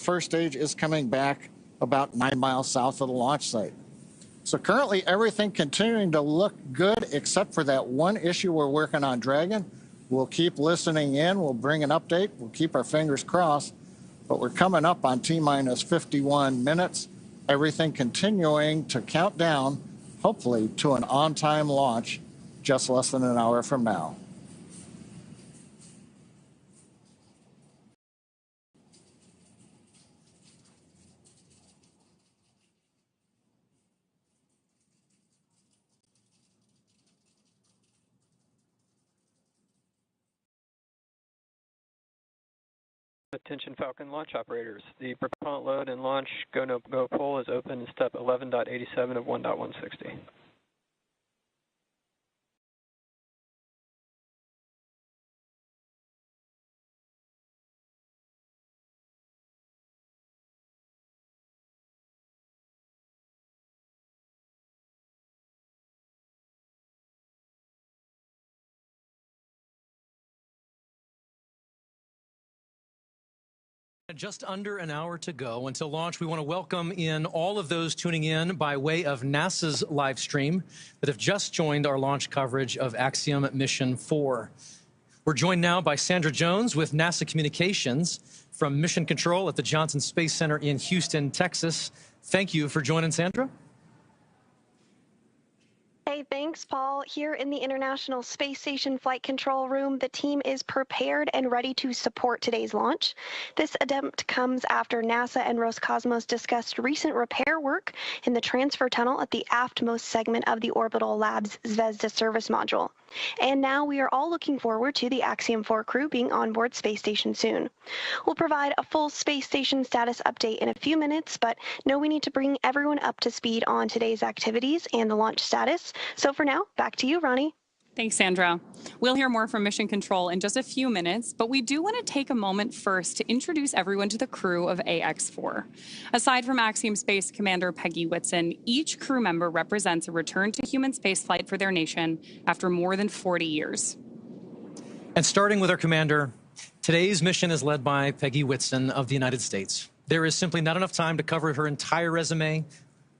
first stage is coming back about 9 miles south of the launch site. So currently everything continuing to look good except for that one issue we're working on Dragon. We'll keep listening in, we'll bring an update, we'll keep our fingers crossed, but we're coming up on T-minus 51 minutes. Everything continuing to count down, hopefully to an on-time launch just less than an hour from now. Attention Falcon launch operators. The propellant load and launch go-no-go poll is open in step 11.87 of 1.160. Just under an hour to go until launch. We want to welcome in all of those tuning in by way of NASA's live stream that have just joined our launch coverage of Axiom Mission 4. We're joined now by Sandra Jones with NASA Communications from Mission Control at the Johnson Space Center in Houston, Texas. Thank you for joining, Sandra. Hey, thanks, Paul. Here in the International Space Station Flight Control Room, the team is prepared and ready to support today's launch. This attempt comes after NASA and Roscosmos discussed recent repair work in the transfer tunnel at the aftmost segment of the Orbital Labs Zvezda service module. And now we are all looking forward to the Axiom 4 crew being on board Space Station soon. We'll provide a full Space Station status update in a few minutes, but know we need to bring everyone up to speed on today's activities and the launch status. So for now, back to you, Ronnie. Thanks, Sandra. We'll hear more from Mission Control in just a few minutes, but we do want to take a moment first to introduce everyone to the crew of AX4. Aside from Axiom Space Commander Peggy Whitson, each crew member represents a return to human spaceflight for their nation after more than 40 years. And starting with our commander, today's mission is led by Peggy Whitson of the United States. There is simply not enough time to cover her entire resume,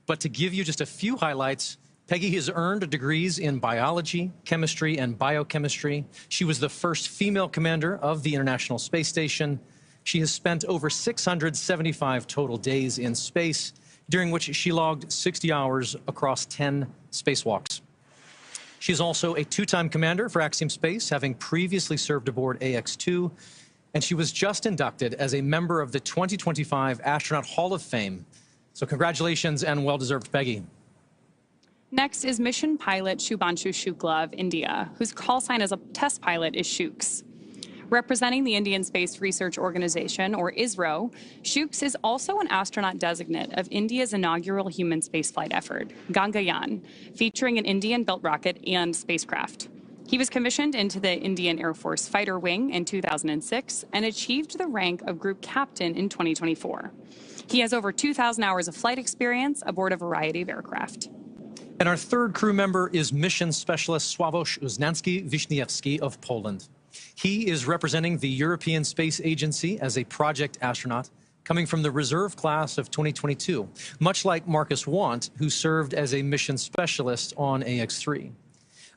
but to give you just a few highlights, Peggy has earned degrees in biology, chemistry, and biochemistry. She was the first female commander of the International Space Station. She has spent over 675 total days in space, during which she logged 60 hours across 10 spacewalks. She is also a two-time commander for Axiom Space, having previously served aboard AX-2, and she was just inducted as a member of the 2025 Astronaut Hall of Fame. So congratulations and well-deserved, Peggy. Next is mission pilot Shubhanshu Shukla of India, whose call sign as a test pilot is Shooks. Representing the Indian Space Research Organization, or ISRO, Shooks is also an astronaut designate of India's inaugural human spaceflight effort, Gangayaan, featuring an Indian-built rocket and spacecraft. He was commissioned into the Indian Air Force Fighter Wing in 2006 and achieved the rank of Group Captain in 2024. He has over 2,000 hours of flight experience aboard a variety of aircraft. And our third crew member is Mission Specialist Sławomir Uznański-Wiśniewski of Poland. He is representing the European Space Agency as a project astronaut, coming from the reserve class of 2022, much like Marcus Want, who served as a mission specialist on AX-3.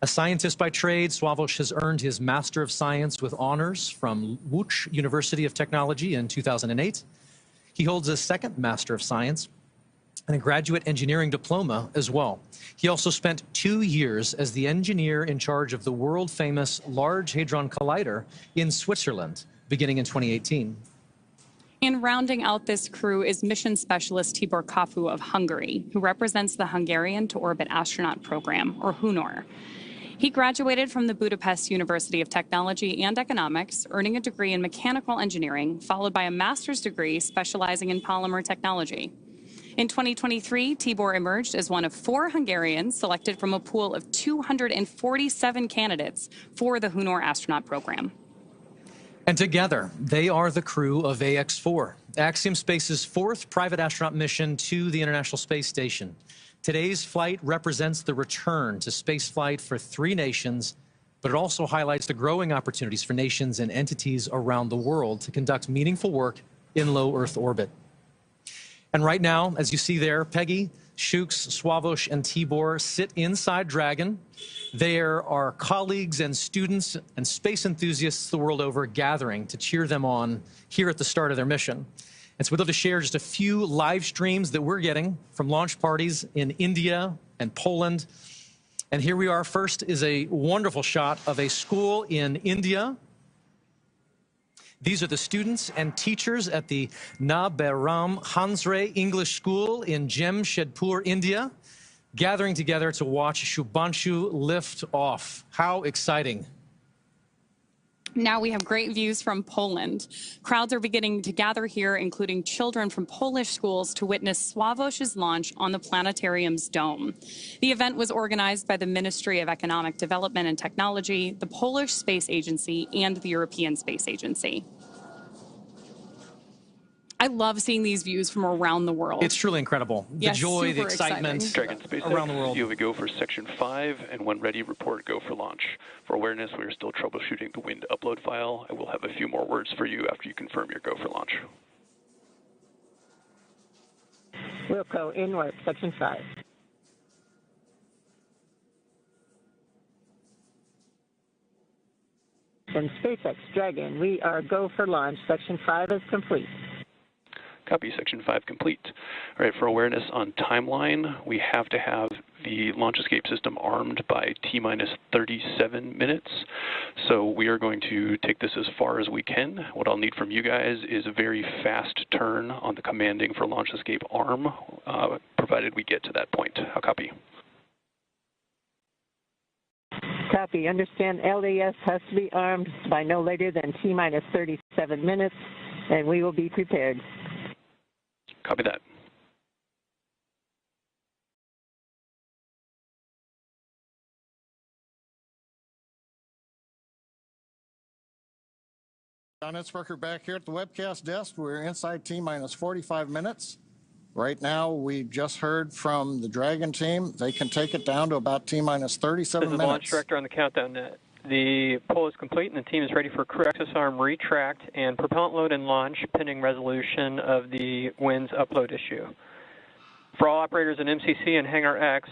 A scientist by trade, Sławomir has earned his Master of Science with honors from Łódź University of Technology in 2008. He holds a second Master of Science and a graduate engineering diploma as well. He also spent 2 years as the engineer in charge of the world-famous Large Hadron Collider in Switzerland, beginning in 2018. And rounding out this crew is mission specialist Tibor Kapu of Hungary, who represents the Hungarian to Orbit Astronaut Program, or HUNOR. He graduated from the Budapest University of Technology and Economics, earning a degree in mechanical engineering, followed by a master's degree specializing in polymer technology. In 2023, Tibor emerged as one of 4 Hungarians selected from a pool of 247 candidates for the HUNOR astronaut program. And together, they are the crew of AX-4, Axiom Space's 4th private astronaut mission to the International Space Station. Today's flight represents the return to spaceflight for 3 nations, but it also highlights the growing opportunities for nations and entities around the world to conduct meaningful work in low Earth orbit. And right now, as you see there, Peggy, Shooks, Swavush, and Tibor sit inside Dragon. There are colleagues and students and space enthusiasts the world over gathering to cheer them on here at the start of their mission. And so we'd love to share just a few live streams that we're getting from launch parties in India and Poland. And here we are. First is a wonderful shot of a school in India. These are the students and teachers at the Naberam Hansre English School in Jamshedpur, India, gathering together to watch Shubhanshu lift off. How exciting. Now we have great views from Poland. Crowds are beginning to gather here, including children from Polish schools, to witness Swavush's launch on the planetarium's dome. The event was organized by the Ministry of Economic Development and Technology, the Polish Space Agency, and the European Space Agency. I love seeing these views from around the world. It's truly incredible. The joy, the excitement Dragon SpaceX, around the world. You have a go for Section 5, and when ready, report go for launch. For awareness, we are still troubleshooting the wind upload file. I will have a few more words for you after you confirm your go for launch. Wilco, inward, Section 5. From SpaceX, Dragon, we are go for launch. Section 5 is complete. Copy, Section 5 complete. All right, for awareness on timeline, we have to have the launch escape system armed by T-minus 37 minutes. So we are going to take this as far as we can. What I'll need from you guys is a very fast turn on the commanding for launch escape arm, provided we get to that point. How copy? Copy. Understand LAS has to be armed by no later than T-minus 37 minutes, and we will be prepared. Copy that. John Itzberger back here at the webcast desk. We're inside T-minus 45 minutes. Right now, we just heard from the Dragon team. They can take it down to about T-minus 37 minutes. This is the launch director on the countdown net. The poll is complete, and the team is ready for crew access arm retract and propellant load and launch, pending resolution of the winds upload issue. For all operators in MCC and Hangar X,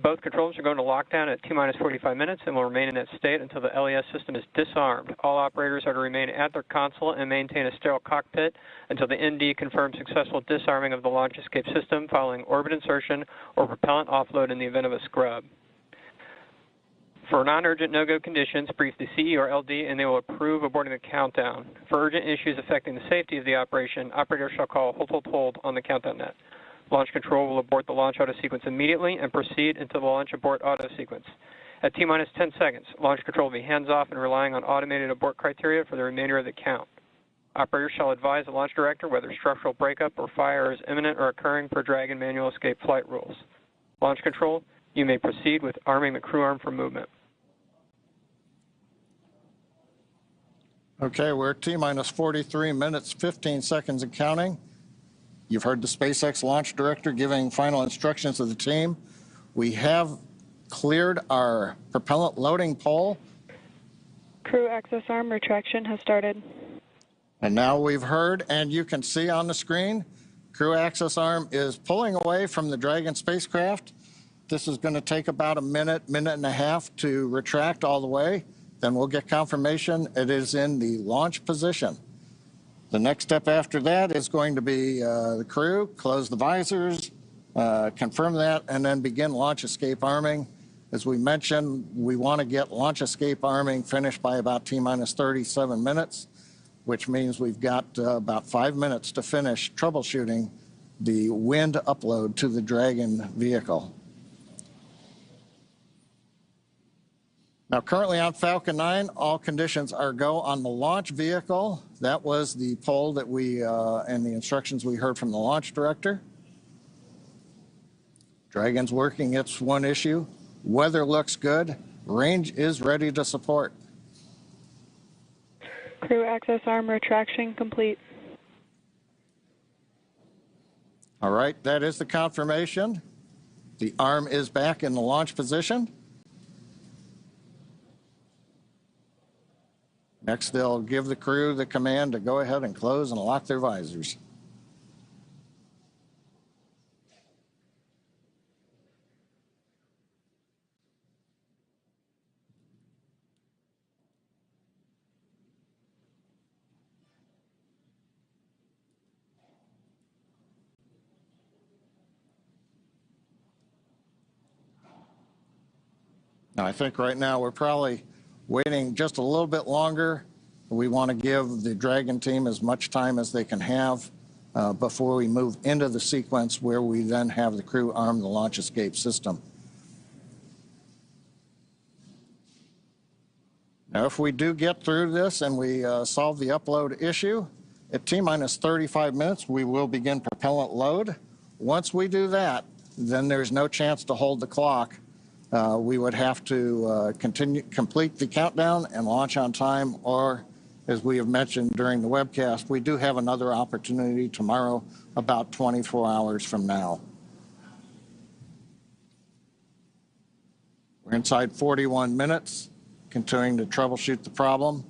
both controllers are going to lockdown at T-minus 45 minutes and will remain in that state until the LES system is disarmed. All operators are to remain at their console and maintain a sterile cockpit until the ND confirms successful disarming of the launch escape system following orbit insertion or propellant offload in the event of a scrub. For non-urgent no-go conditions, brief the CE or LD and they will approve aborting the countdown. For urgent issues affecting the safety of the operation, operators shall call hold on the countdown net. Launch control will abort the launch auto sequence immediately and proceed until the launch abort auto sequence. At T-minus 10 seconds, launch control will be hands-off and relying on automated abort criteria for the remainder of the count. Operators shall advise the launch director whether structural breakup or fire is imminent or occurring per Dragon manual escape flight rules. Launch control, you may proceed with arming the crew arm for movement. Okay, we're at T-minus 43 minutes, 15 seconds and counting. You've heard the SpaceX launch director giving final instructions to the team. We have cleared our propellant loading pole. Crew access arm retraction has started. And now we've heard, and you can see on the screen, crew access arm is pulling away from the Dragon spacecraft. This is going to take about a minute, minute and a half to retract all the way. Then we'll get confirmation it is in the launch position. The next step after that is going to be the crew, close the visors, confirm that, and then begin launch escape arming. As we mentioned, we want to get launch escape arming finished by about T-minus 37 minutes, which means we've got about 5 minutes to finish troubleshooting the wind upload to the Dragon vehicle. Now, currently on Falcon 9, all conditions are go on the launch vehicle. That was the poll that we, and the instructions we heard from the launch director. Dragon's working its one issue. Weather looks good. Range is ready to support. Crew access arm retraction complete. All right, that is the confirmation. The arm is back in the launch position. Next, they'll give the crew the command to go ahead and close and lock their visors. Now, I think right now we're probably waiting just a little bit longer. We want to give the Dragon team as much time as they can have before we move into the sequence where we then have the crew arm the launch escape system. Now, if we do get through this and we solve the upload issue, at T-minus 35 minutes, we will begin propellant load. Once we do that, then there's no chance to hold the clock. We would have to complete the countdown and launch on time, or as we have mentioned during the webcast, we do have another opportunity tomorrow about 24 hours from now. We're inside 41 minutes, continuing to troubleshoot the problem.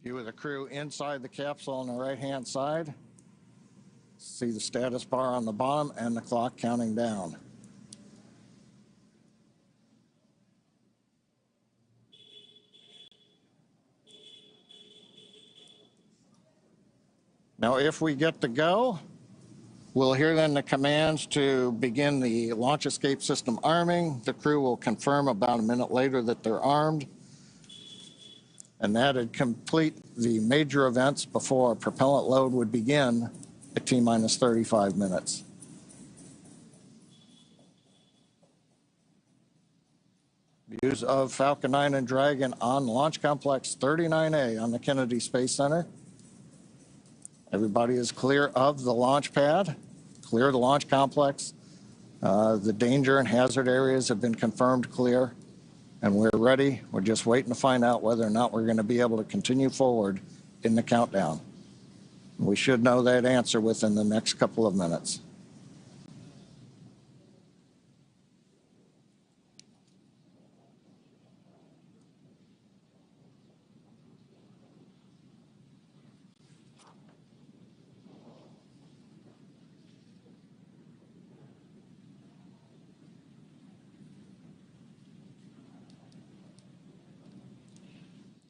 View of the crew inside the capsule on the right-hand side. See the status bar on the bottom and the clock counting down. Now, if we get to go, we'll hear then the commands to begin the launch escape system arming. The crew will confirm about a minute later that they're armed. And that'd complete the major events before propellant load would begin at T-minus 35 minutes. Views of Falcon 9 and Dragon on Launch Complex 39A on the Kennedy Space Center. Everybody is clear of the launch pad, clear of the launch complex. The danger and hazard areas have been confirmed clear. And we're ready. We're just waiting to find out whether or not we're going to be able to continue forward in the countdown. We should know that answer within the next couple of minutes.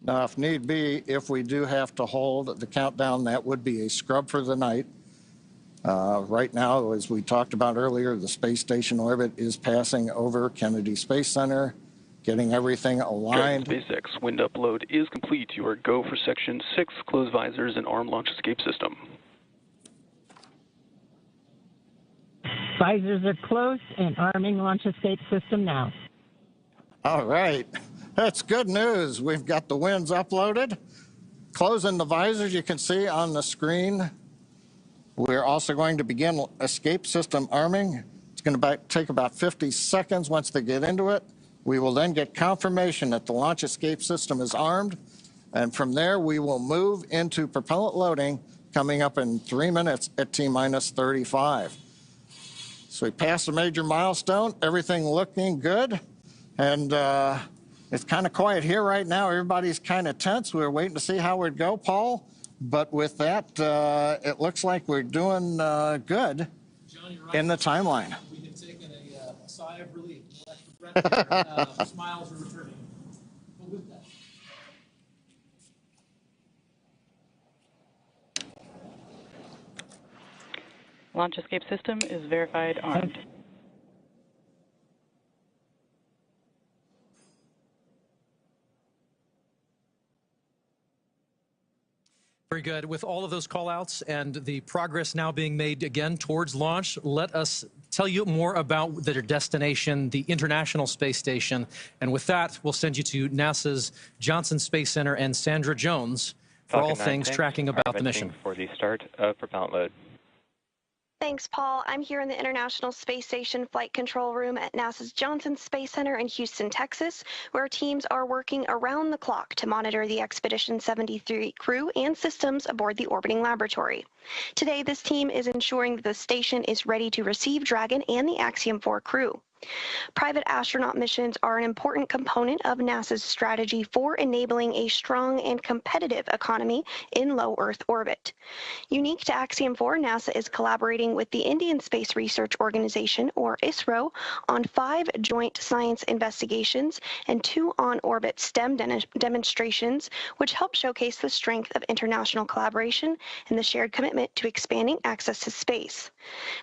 Now, if need be, if we do have to hold the countdown, that would be a scrub for the night. Right now, as we talked about earlier, the space station orbit is passing over Kennedy Space Center, getting everything aligned. Dragon SpaceX wind upload is complete. You are go for Section 6, close visors and arm launch escape system. Visors are closed and arming launch escape system now. All right. That's good news. We've got the winds uploaded. Closing the visors, you can see on the screen. We're also going to begin escape system arming. It's going to take about 50 seconds once they get into it. We will then get confirmation that the launch escape system is armed. And from there, we will move into propellant loading coming up in 3 minutes at T-minus 35. So we passed a major milestone, everything looking good. And it's kind of quiet here right now. Everybody's kind of tense. We're waiting to see how it would go, Paul. But with that, it looks like we're doing good John, you're right. in the timeline. We have taken a sigh of relief. No extra breath there. Smiles are returning. But with that. Launch escape system is verified armed. Very good. With all of those call-outs and the progress now being made again towards launch, let us tell you more about their destination, the International Space Station. And with that, we'll send you to NASA's Johnson Space Center and Sandra Jones for all things tracking about the mission. For the start of propellant load. Thanks, Paul. I'm here in the International Space Station Flight Control Room at NASA's Johnson Space Center in Houston, Texas, where teams are working around the clock to monitor the Expedition 73 crew and systems aboard the orbiting laboratory. Today, this team is ensuring that the station is ready to receive Dragon and the Axiom 4 crew. Private astronaut missions are an important component of NASA's strategy for enabling a strong and competitive economy in low Earth orbit. Unique to Axiom 4, NASA is collaborating with the Indian Space Research Organization, or ISRO, on 5 joint science investigations and 2 on-orbit STEM demonstrations, which help showcase the strength of international collaboration and the shared commitment to expanding access to space.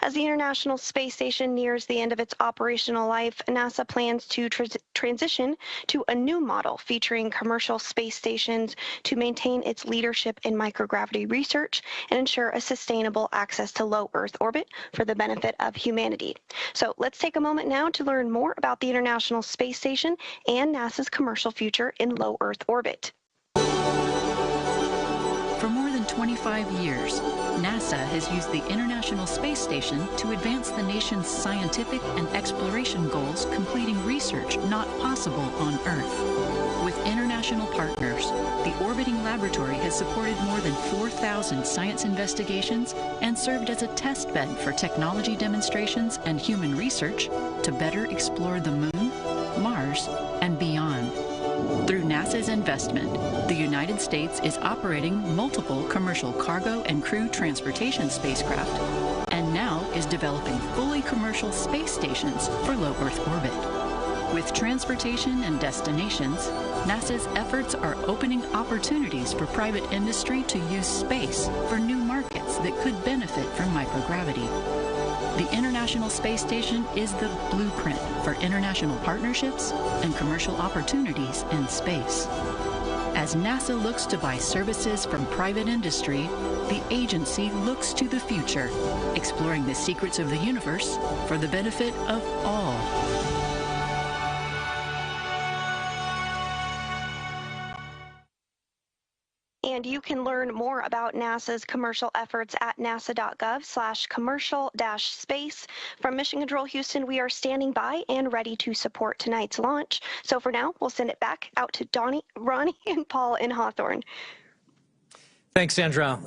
As the International Space Station nears the end of its operational life, NASA plans to transition to a new model featuring commercial space stations to maintain its leadership in microgravity research and ensure a sustainable access to low Earth orbit for the benefit of humanity. So let's take a moment now to learn more about the International Space Station and NASA's commercial future in low Earth orbit. For more than 25 years, NASA has used the International Space Station to advance the nation's scientific and exploration goals, completing research not possible on Earth. With international partners, the orbiting laboratory has supported more than 4,000 science investigations and served as a test bed for technology demonstrations and human research to better explore the Moon, Mars, and beyond. Through NASA's investment, the United States is operating multiple commercial cargo and crew transportation spacecraft, and now is developing fully commercial space stations for low Earth orbit. With transportation and destinations, NASA's efforts are opening opportunities for private industry to use space for new markets that could benefit from microgravity. The International Space Station is the blueprint for international partnerships and commercial opportunities in space. As NASA looks to buy services from private industry, the agency looks to the future, exploring the secrets of the universe for the benefit of all. And you can learn more about NASA's commercial efforts at nasa.gov/commercial-space. From Mission Control Houston, we are standing by and ready to support tonight's launch. So for now, we'll send it back out to Donnie, Ronnie, and Paul in Hawthorne. Thanks, Sandra.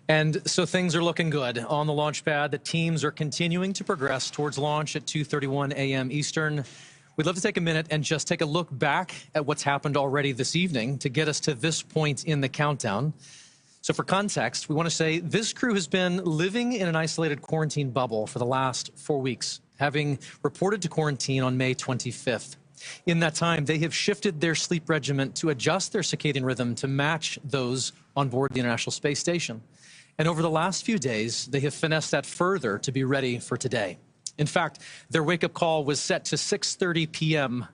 And so things are looking good. On the launch pad, the teams are continuing to progress towards launch at 2:31 a.m. Eastern. We'd love to take a minute and just take a look back at what's happened already this evening to get us to this point in the countdown. So for context, we want to say this crew has been living in an isolated quarantine bubble for the last 4 weeks, having reported to quarantine on May 25th. In that time, they have shifted their sleep regimen to adjust their circadian rhythm to match those on board the International Space Station. And over the last few days, they have finessed that further to be ready for today. In fact, their wake-up call was set to 6:30 p.m.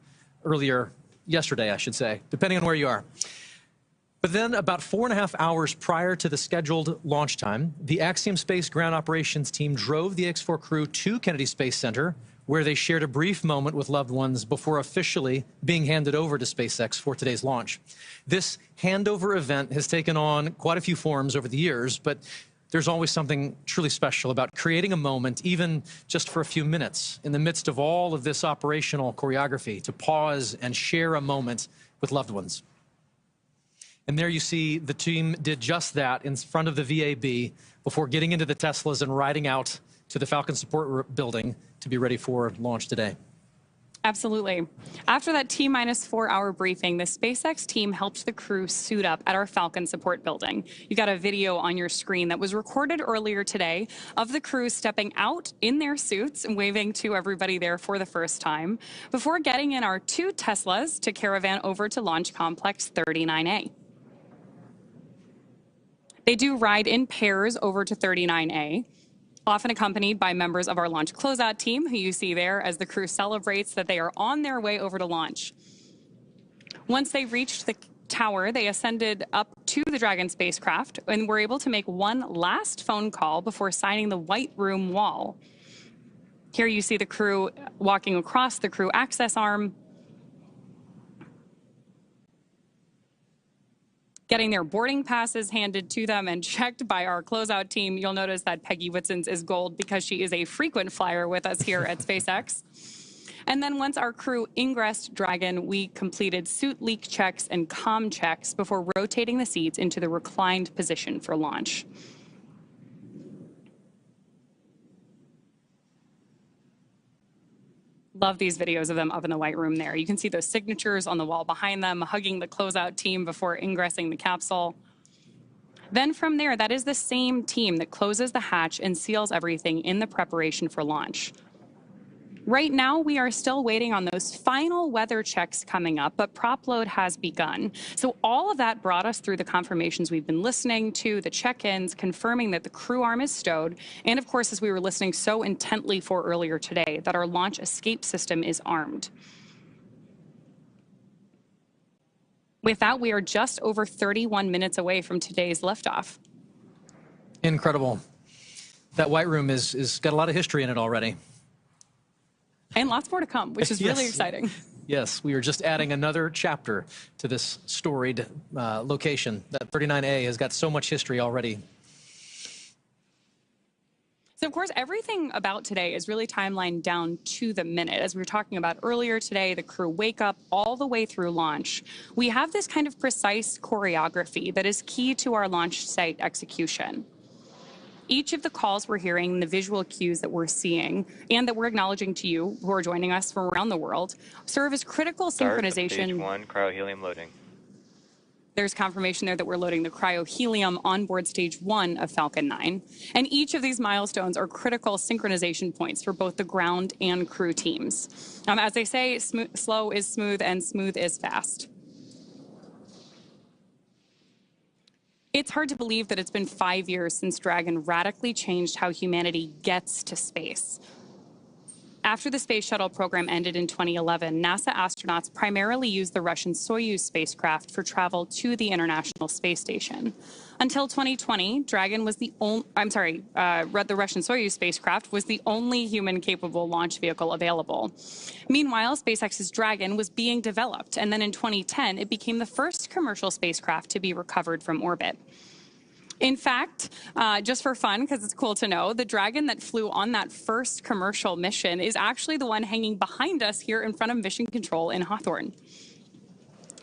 earlier yesterday, I should say, depending on where you are. But then about 4.5 hours prior to the scheduled launch time, the Axiom Space ground operations team drove the X-4 crew to Kennedy Space Center, where they shared a brief moment with loved ones before officially being handed over to SpaceX for today's launch. This handover event has taken on quite a few forms over the years, but there's always something truly special about creating a moment, even just for a few minutes, in the midst of all of this operational choreography, to pause and share a moment with loved ones. And there you see the team did just that in front of the VAB before getting into the Teslas and riding out to the Falcon Support Building to be ready for launch today. Absolutely. After that T-4 hour briefing, the SpaceX team helped the crew suit up at our Falcon Support Building. You got a video on your screen that was recorded earlier today of the crew stepping out in their suits and waving to everybody there for the first time before getting in our 2 Teslas to caravan over to Launch Complex 39A. They do ride in pairs over to 39A, often accompanied by members of our launch closeout team, who you see there as the crew celebrates that they are on their way over to launch. Once they reached the tower, they ascended up to the Dragon spacecraft and were able to make one last phone call before signing the White Room wall. Here you see the crew walking across the crew access arm. Getting their boarding passes handed to them and checked by our closeout team. You'll notice that Peggy Whitson's is gold because she is a frequent flyer with us here at SpaceX. And then once our crew ingressed Dragon, we completed suit leak checks and comm checks before rotating the seats into the reclined position for launch. Love these videos of them up in the White Room there. You can see those signatures on the wall behind them, hugging the closeout team before ingressing the capsule. Then from there, that is the same team that closes the hatch and seals everything in the preparation for launch. Right now, we are still waiting on those final weather checks coming up, but prop load has begun. So all of that brought us through the confirmations we've been listening to, the check-ins, confirming that the crew arm is stowed, and of course, as we were listening so intently for earlier today, that our launch escape system is armed. With that, we are just over 31 minutes away from today's liftoff. Incredible. That White Room is got a lot of history in it already. And lots more to come, which is really exciting. Yes, we are just adding another chapter to this storied location. That 39A has got so much history already. So, of course, everything about today is really timelined down to the minute. As we were talking about earlier today, the crew wake up all the way through launch. We have this kind of precise choreography that is key to our launch site execution. Each of the calls we're hearing, the visual cues that we're seeing, and that we're acknowledging to you who are joining us from around the world, serve as critical synchronization. Stage 1, cryohelium loading. There's confirmation there that we're loading the cryohelium on board stage 1 of Falcon 9. And each of these milestones are critical synchronization points for both the ground and crew teams. As they say, slow is smooth and smooth is fast. It's hard to believe that it's been 5 years since Dragon radically changed how humanity gets to space. After the space shuttle program ended in 2011, NASA astronauts primarily used the Russian Soyuz spacecraft for travel to the International Space Station. Until 2020, Dragon was the Russian Soyuz spacecraft was the only human-capable launch vehicle available. Meanwhile, SpaceX's Dragon was being developed, and then in 2010, it became the first commercial spacecraft to be recovered from orbit. In fact, just for fun, because it's cool to know, the Dragon that flew on that first commercial mission is actually the one hanging behind us here in front of Mission Control in Hawthorne.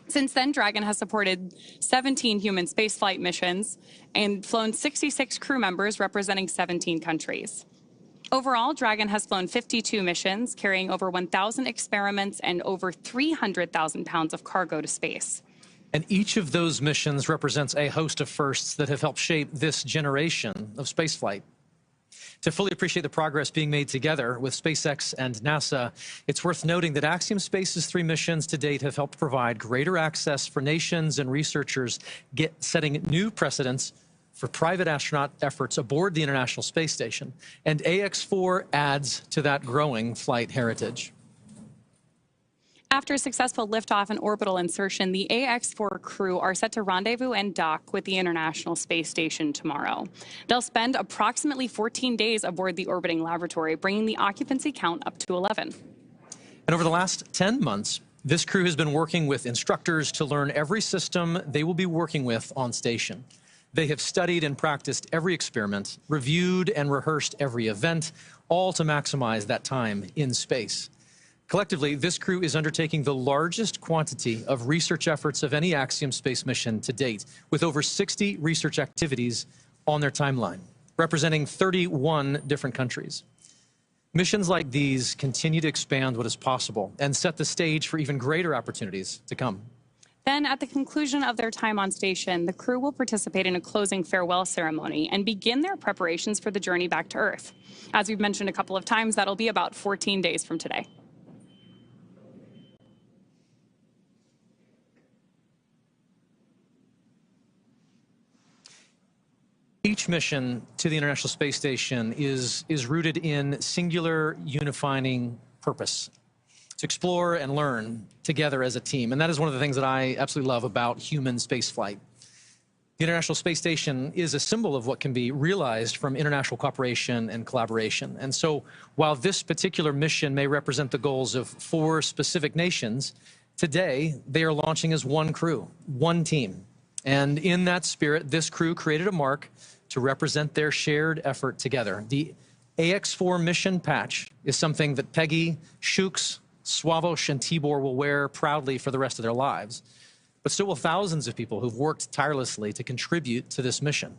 Since then, Dragon has supported 17 human spaceflight missions and flown 66 crew members representing 17 countries. Overall, Dragon has flown 52 missions, carrying over 1,000 experiments and over 300,000 pounds of cargo to space. And each of those missions represents a host of firsts that have helped shape this generation of spaceflight. To fully appreciate the progress being made together with SpaceX and NASA, it's worth noting that Axiom Space's 3 missions to date have helped provide greater access for nations and researchers, setting new precedents for private astronaut efforts aboard the International Space Station. And AX-4 adds to that growing flight heritage. After a successful liftoff and orbital insertion, the AX-4 crew are set to rendezvous and dock with the International Space Station tomorrow. They'll spend approximately 14 days aboard the orbiting laboratory, bringing the occupancy count up to 11. And over the last 10 months, this crew has been working with instructors to learn every system they will be working with on station. They have studied and practiced every experiment, reviewed and rehearsed every event, all to maximize that time in space. Collectively, this crew is undertaking the largest quantity of research efforts of any Axiom space mission to date, with over 60 research activities on their timeline, representing 31 different countries. Missions like these continue to expand what is possible and set the stage for even greater opportunities to come. Then, at the conclusion of their time on station, the crew will participate in a closing farewell ceremony and begin their preparations for the journey back to Earth. As we've mentioned a couple of times, that'll be about 14 days from today. Each mission to the International Space Station is rooted in singular unifying purpose, to explore and learn together as a team. And that is one of the things that I absolutely love about human spaceflight. The International Space Station is a symbol of what can be realized from international cooperation and collaboration. And so while this particular mission may represent the goals of 4 specific nations, today they are launching as one crew, one team, And in that spirit, this crew created a mark to represent their shared effort together. The AX4 mission patch is something that Peggy, Shooks, Swavush, and Tibor will wear proudly for the rest of their lives. But so will thousands of people who've worked tirelessly to contribute to this mission.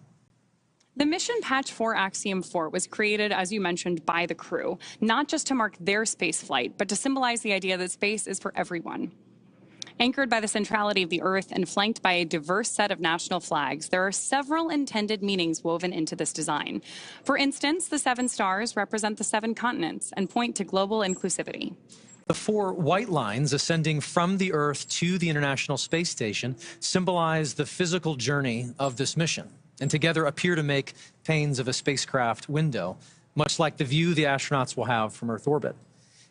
The mission patch for Axiom 4 was created, as you mentioned, by the crew, not just to mark their space flight, but to symbolize the idea that space is for everyone. Anchored by the centrality of the Earth and flanked by a diverse set of national flags, there are several intended meanings woven into this design. For instance, the 7 stars represent the 7 continents and point to global inclusivity. The 4 white lines ascending from the Earth to the International Space Station symbolize the physical journey of this mission, and together appear to make panes of a spacecraft window, much like the view the astronauts will have from Earth orbit.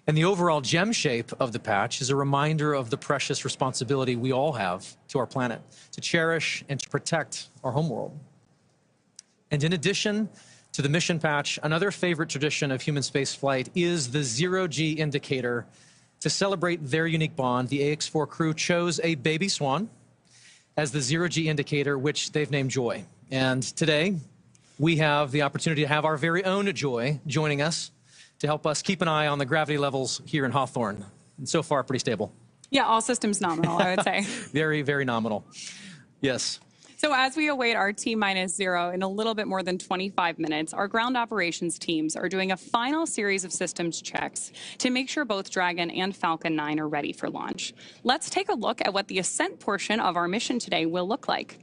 And the overall gem shape of the patch is a reminder of the precious responsibility we all have to our planet, to cherish and to protect our homeworld. And in addition to the mission patch, another favorite tradition of human spaceflight is the zero-G indicator. To celebrate their unique bond, the AX4 crew chose a baby swan as the zero-G indicator, which they've named Joy. And today, we have the opportunity to have our very own Joy joining us to help us keep an eye on the gravity levels here in Hawthorne. And so far, pretty stable. Yeah, all systems nominal, I would say. Very, very nominal. Yes. So as we await our T-0 in a little bit more than 25 minutes, our ground operations teams are doing a final series of systems checks to make sure both Dragon and Falcon 9 are ready for launch. Let's take a look at what the ascent portion of our mission today will look like.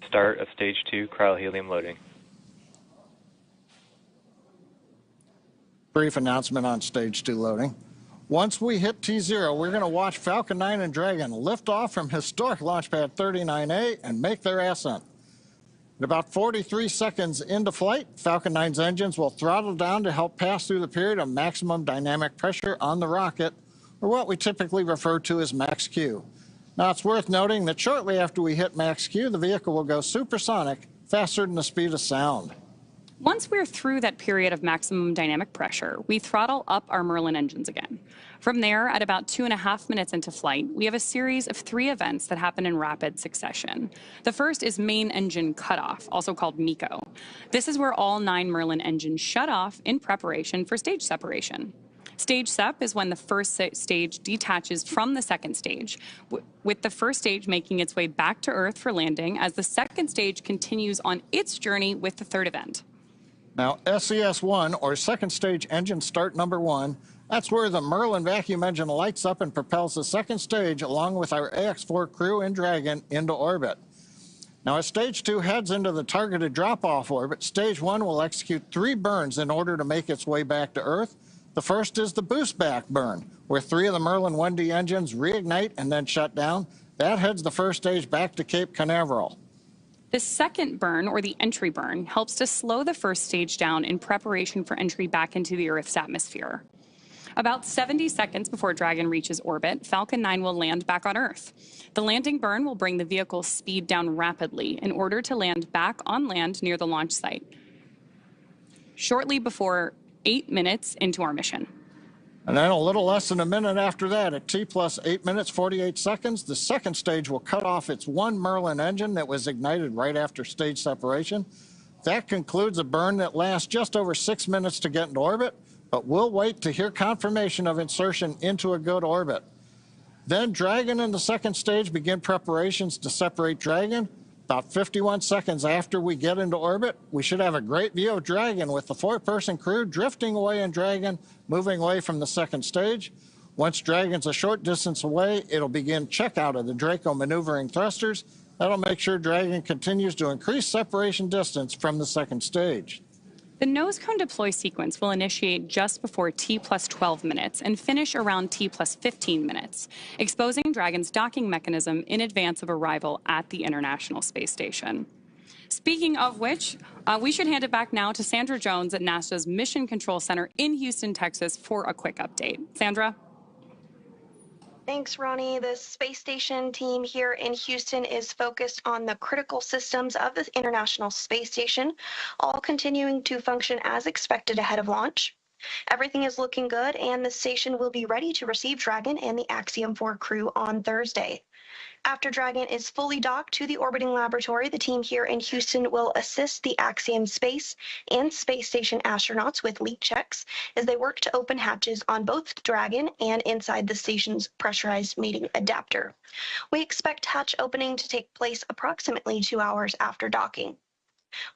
Start of Stage 2 cryohelium loading. Brief announcement on Stage 2 loading. Once we hit T0, we're going to watch Falcon 9 and Dragon lift off from historic launch pad 39A and make their ascent. At about 43 seconds into flight, Falcon 9's engines will throttle down to help pass through the period of maximum dynamic pressure on the rocket, or what we typically refer to as max Q. Now, it's worth noting that shortly after we hit max Q, the vehicle will go supersonic, faster than the speed of sound. Once we're through that period of maximum dynamic pressure, we throttle up our Merlin engines again. From there, at about 2.5 minutes into flight, we have a series of 3 events that happen in rapid succession. The first is main engine cutoff, also called MECO. This is where all 9 Merlin engines shut off in preparation for stage separation. Stage SEP is when the first stage detaches from the second stage, with the first stage making its way back to Earth for landing as the second stage continues on its journey with the third event. Now, SES-1, or second stage engine start number 1, that's where the Merlin vacuum engine lights up and propels the second stage along with our AX4 crew and Dragon into orbit. Now, as Stage 2 heads into the targeted drop-off orbit, Stage 1 will execute 3 burns in order to make its way back to Earth. The first is the boost back burn, where 3 of the Merlin 1D engines reignite and then shut down. That heads the first stage back to Cape Canaveral. The second burn, or the entry burn, helps to slow the first stage down in preparation for entry back into the Earth's atmosphere. About 70 seconds before Dragon reaches orbit, Falcon 9 will land back on Earth. The landing burn will bring the vehicle's speed down rapidly in order to land back on land near the launch site, shortly before 8 minutes into our mission. And then a little less than a minute after that, at T plus 8 minutes, 48 seconds, the second stage will cut off its 1 Merlin engine that was ignited right after stage separation. That concludes a burn that lasts just over 6 minutes to get into orbit, but we'll wait to hear confirmation of insertion into a good orbit. Then Dragon and the second stage begin preparations to separate Dragon. About 51 seconds after we get into orbit, we should have a great view of Dragon with the 4-person crew drifting away in Dragon, moving away from the second stage. Once Dragon's a short distance away, it'll begin checkout of the Draco maneuvering thrusters. That'll make sure Dragon continues to increase separation distance from the second stage. The nose cone deploy sequence will initiate just before T plus 12 minutes and finish around T plus 15 minutes, exposing Dragon's docking mechanism in advance of arrival at the International Space Station. Speaking of which, we should hand it back now to Sandra Jones at NASA's Mission Control Center in Houston, Texas, for a quick update. Sandra? Thanks, Ronnie. The space station team here in Houston is focused on the critical systems of the International Space Station, all continuing to function as expected ahead of launch. Everything is looking good, and the station will be ready to receive Dragon and the Axiom 4 crew on Thursday. After Dragon is fully docked to the orbiting laboratory, the team here in Houston will assist the Axiom space and space station astronauts with leak checks as they work to open hatches on both Dragon and inside the station's pressurized mating adapter. We expect hatch opening to take place approximately 2 hours after docking.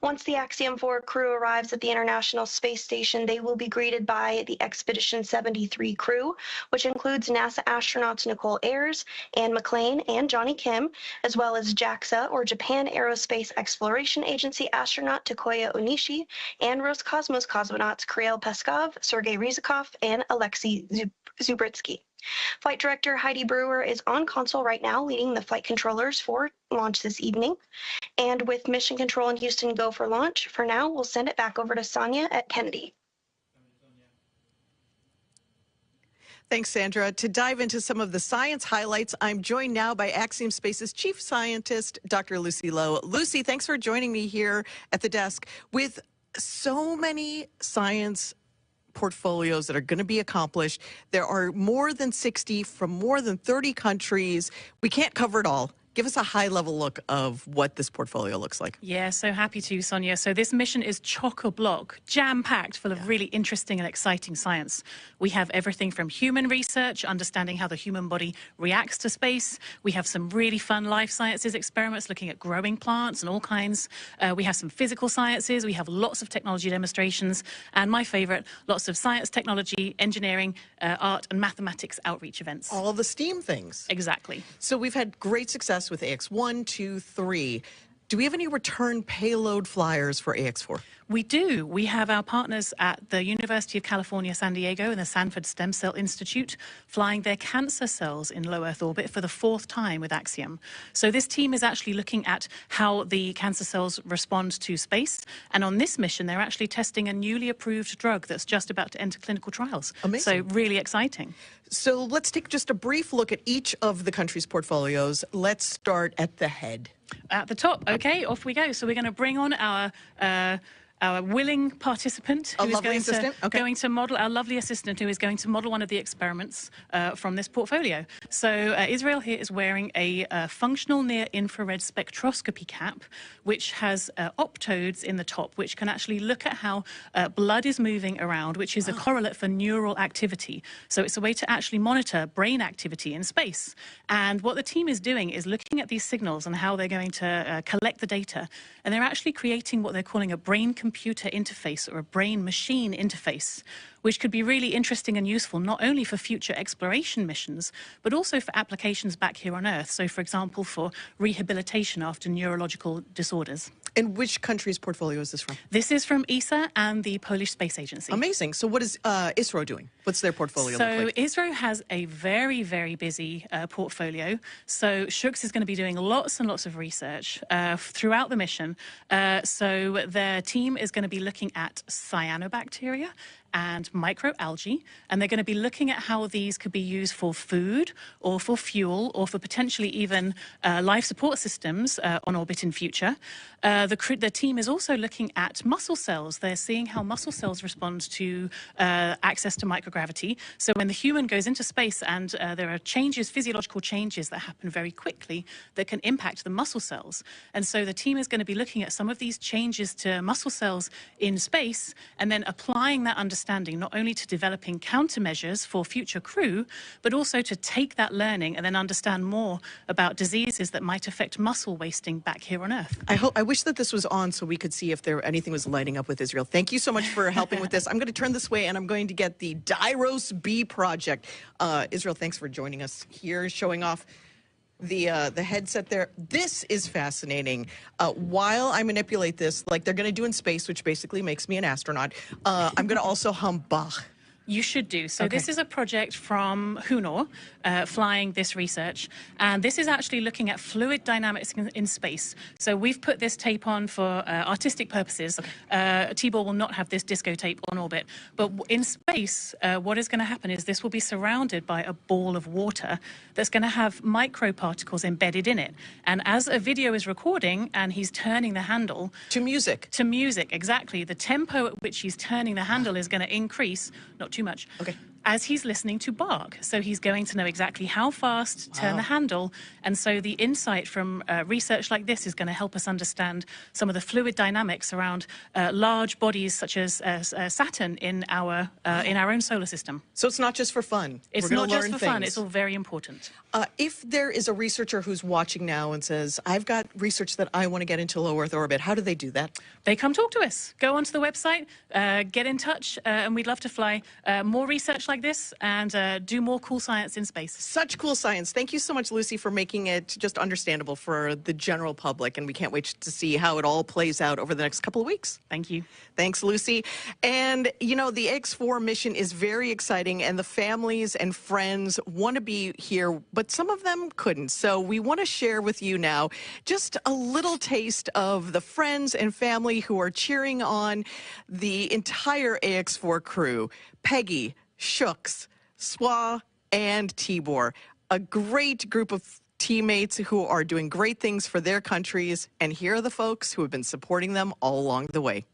Once the Axiom 4 crew arrives at the International Space Station, they will be greeted by the Expedition 73 crew, which includes NASA astronauts Nicole Ayers, Anne McClain, and Johnny Kim, as well as JAXA, or Japan Aerospace Exploration Agency astronaut Takoya Onishi, and Roscosmos cosmonauts Kirill Peskov, Sergei Ryzhikov, and Alexei Zubritsky. Flight Director Heidi Brewer is on console right now, leading the flight controllers for launch this evening. And with Mission Control in Houston go for launch, for now, we'll send it back over to Sonia at Kennedy. Thanks, Sandra. To dive into some of the science highlights, I'm joined now by Axiom Space's Chief Scientist, Dr. Lucy Lowe. Lucy, thanks for joining me here at the desk. With so many science portfolios that are going to be accomplished, there are more than 60 from more than 30 countries. We can't cover it all. Give us a high-level look of what this portfolio looks like. Yeah, so happy to, Sonia. So this mission is chock-a-block, jam-packed, full of really interesting and exciting science. We have everything from human research, understanding how the human body reacts to space. We have some really fun life sciences experiments looking at growing plants and all kinds. We have some physical sciences. We have lots of technology demonstrations. And my favorite, lots of science, technology, engineering, art, and mathematics outreach events. All the STEAM things. Exactly. So we've had great success with AX1, 2, 3. Do we have any return payload flyers for AX4? We do. We have our partners at the University of California, San Diego and the Sanford Stem Cell Institute flying their cancer cells in low Earth orbit for the 4th time with Axiom. So this team is actually looking at how the cancer cells respond to space. And on this mission, they're actually testing a newly approved drug that's just about to enter clinical trials. Amazing. So really exciting. So let's take just a brief look at each of the country's portfolios. Let's start at the head. At the top, okay, off we go. So we're going to bring on our willing participant who is going to model, our lovely assistant who is going to model one of the experiments from this portfolio. So Israel here is wearing a functional near-infrared spectroscopy cap, which has optodes in the top, which can actually look at how blood is moving around, which is a correlate for neural activity. So it's a way to actually monitor brain activity in space. And what the team is doing is looking at these signals and how they're going to collect the data. And they're actually creating what they're calling a brain-computer interface or a brain-machine interface, which could be really interesting and useful not only for future exploration missions, but also for applications back here on Earth. So, for example, for rehabilitation after neurological disorders. And which country's portfolio is this from? This is from ESA and the Polish Space Agency. Amazing. So what is ISRO doing? What's their portfolio look like? So ISRO has a very, very busy portfolio. So Shooks is going to be doing lots and lots of research throughout the mission. So their team is going to be looking at cyanobacteria and microalgae, and they're going to be looking at how these could be used for food or for fuel or for potentially even life support systems on orbit in future. The team is also looking at muscle cells. They're seeing how muscle cells respond to access to microgravity. So when the human goes into space and there are changes, physiological changes that happen very quickly that can impact the muscle cells. And so the team is going to be looking at some of these changes to muscle cells in space and then applying that understanding not only to developing countermeasures for future crew, but also to take that learning and then understand more about diseases that might affect muscle wasting back here on Earth. I wish that this was on so we could see if anything was lighting up with Israel. Thank you so much for helping with this. I'm going to turn this way and I'm going to get the Dairos B project. Israel, thanks for joining us here, showing off the headset there. This is fascinating. While I manipulate this, like they're going to do in space, which basically makes me an astronaut, I'm going to also hum Bach. You should do. So Okay. this is a project from Hunor, flying this research, and this is actually looking at fluid dynamics in space. So we've put this tape on for artistic purposes. Tibor will not have this disco tape on orbit, but in space, what is going to happen is this will be surrounded by a ball of water that's going to have microparticles embedded in it. And as a video is recording and he's turning the handle to music. To music, exactly. The tempo at which he's turning the handle is going to increase, not too much. Okay. As he's listening to Bach. So he's going to know exactly how fast to turn the handle. And so the insight from research like this is going to help us understand some of the fluid dynamics around large bodies such as Saturn in our own solar system. So it's not just for fun. It's not just for fun. It's all very important. If there is a researcher who's watching now and says, I've got research that I want to get into low Earth orbit, how do they do that? They come talk to us. Go onto the website, get in touch, and we'd love to fly more research like this and do more cool science in space. Such cool science. Thank you so much, Lucy, for making it just understandable for the general public. And we can't wait to see how it all plays out over the next couple of weeks. Thank you. Thanks, Lucy. And, you know, the X4 mission is very exciting, and the families and friends want to be here, but some of them couldn't. So we want to share with you now just a little taste of the friends and family who are cheering on the entire AX4 crew. Peggy, Shooks, Swa, and Tibor. A great group of teammates who are doing great things for their countries. And here are the folks who have been supporting them all along the way.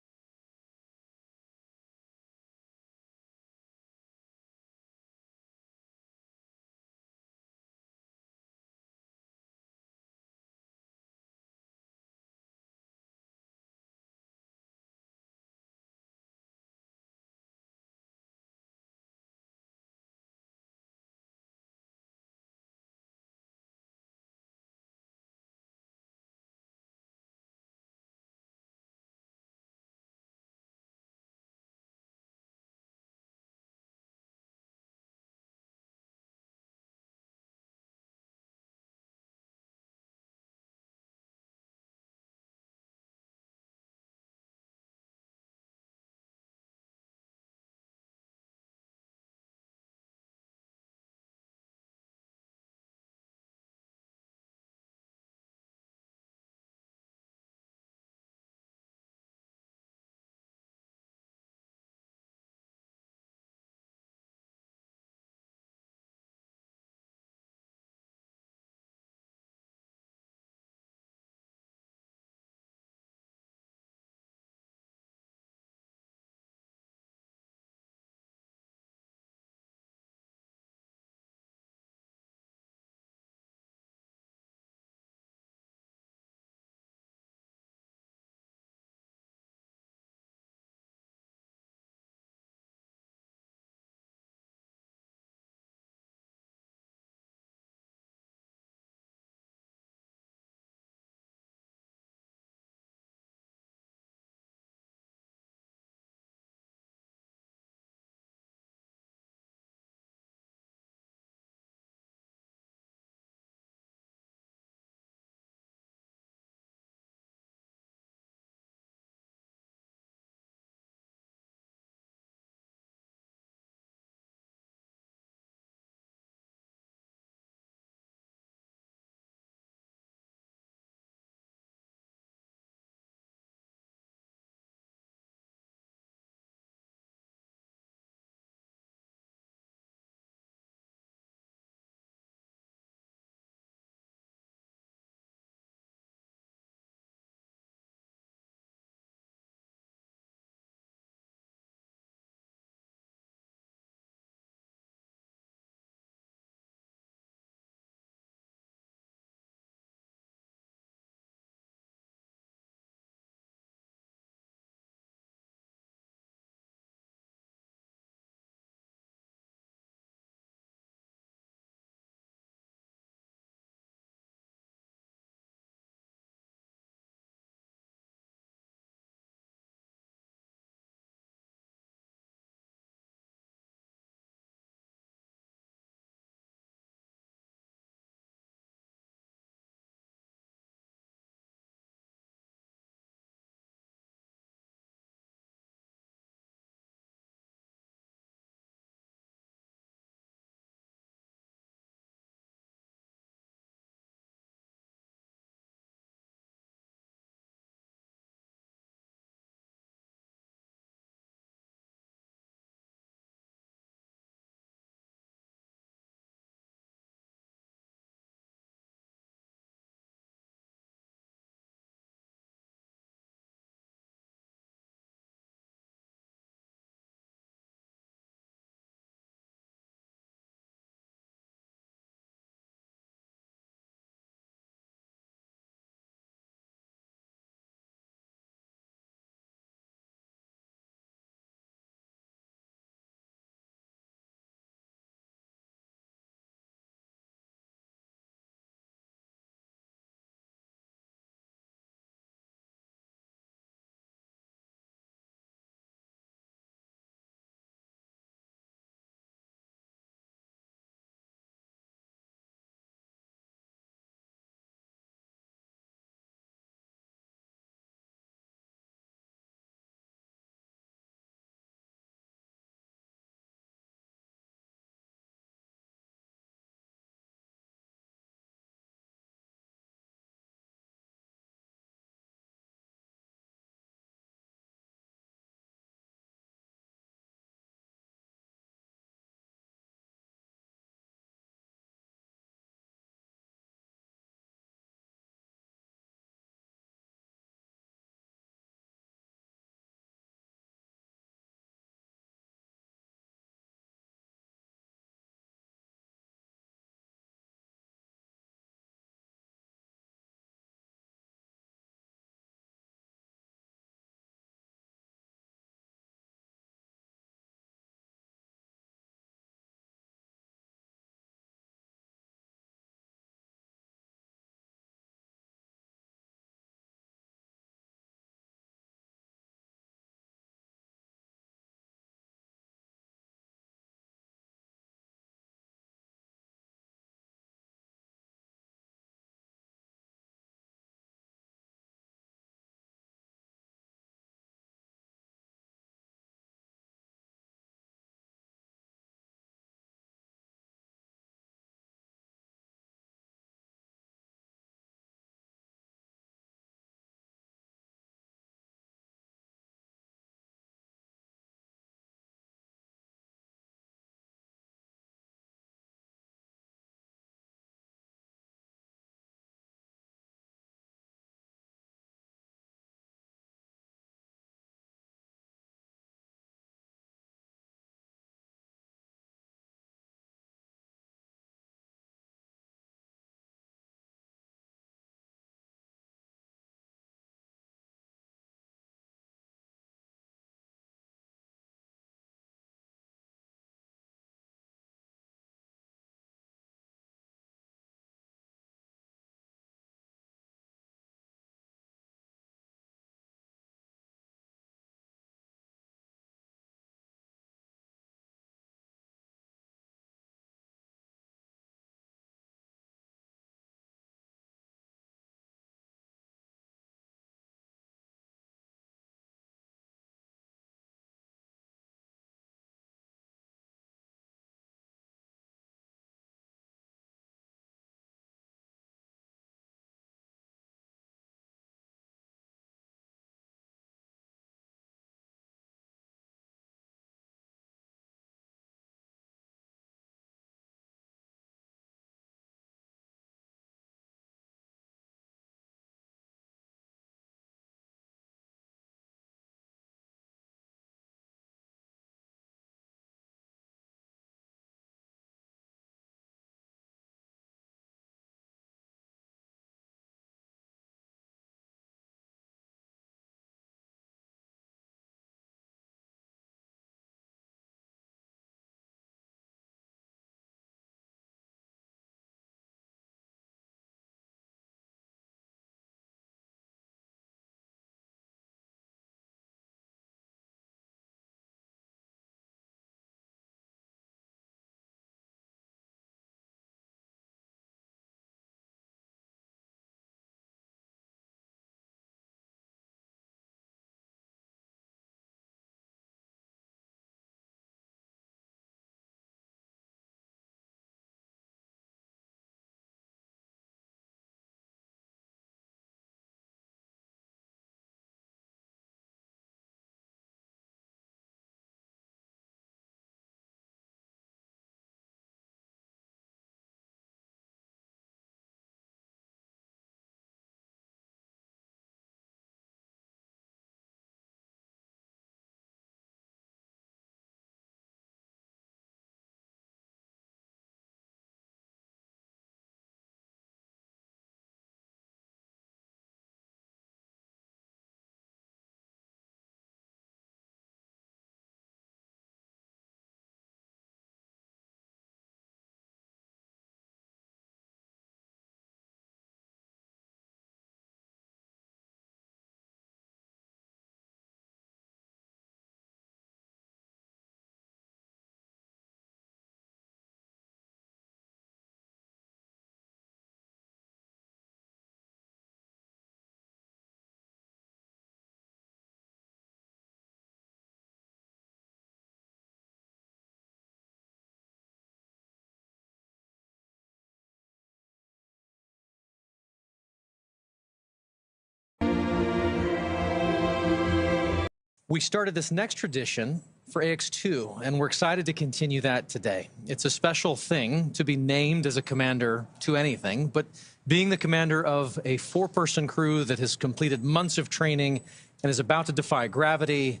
We started this next tradition for AX2, and we're excited to continue that today. It's a special thing to be named as a commander to anything, but being the commander of a 4-person crew that has completed months of training and is about to defy gravity